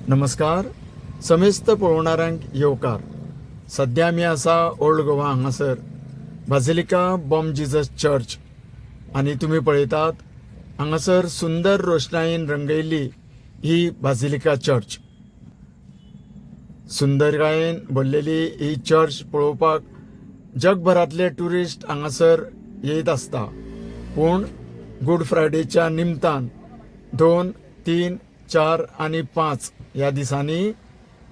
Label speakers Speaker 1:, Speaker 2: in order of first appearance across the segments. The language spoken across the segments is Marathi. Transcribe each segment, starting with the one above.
Speaker 1: नमस्कार. समेस्त पळोवणाऱ्यांक येवकार. सध्या मी आसा ओल्ड गोवा हांगासर बाझिलिका बॉम जीजस चर्च आणि तुम्ही पळयतात हांगासर सुंदर रोशनायेन रंगयल्ली ही बाझिलिका चर्च. सुंदरकायेन भरलेली ही चर्च पळोवपाक जगभरातले ट्युरिस्ट हांगासर येत आसता. पूण गुड फ्रायडेच्या निमतान 2, 3, 4 आणि 5 ह्या दिसांनी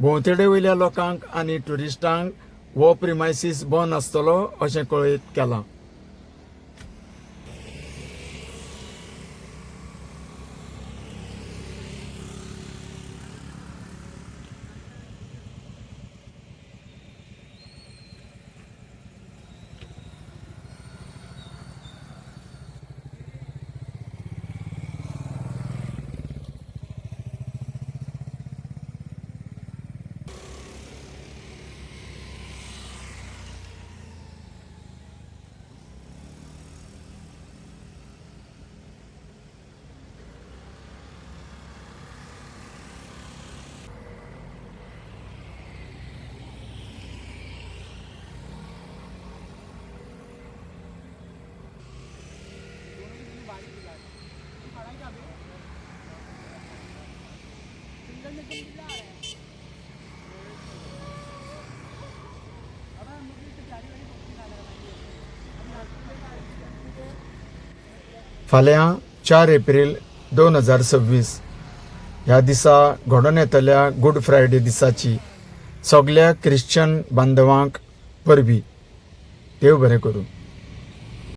Speaker 1: भोंवतेडे वयल्या लोकांक आनी ट्युरिस्टांक हो प्रिमायसीस बंद आसतलो अशें कळयत केलां. फाल्यां 4 एप्रील 2026 ह्या दिसा घडोवन येतल्या गुड फ्रायडे दिसाची सगळ्या क्रिश्चन बांधवांक परबी. देव बरें करूं.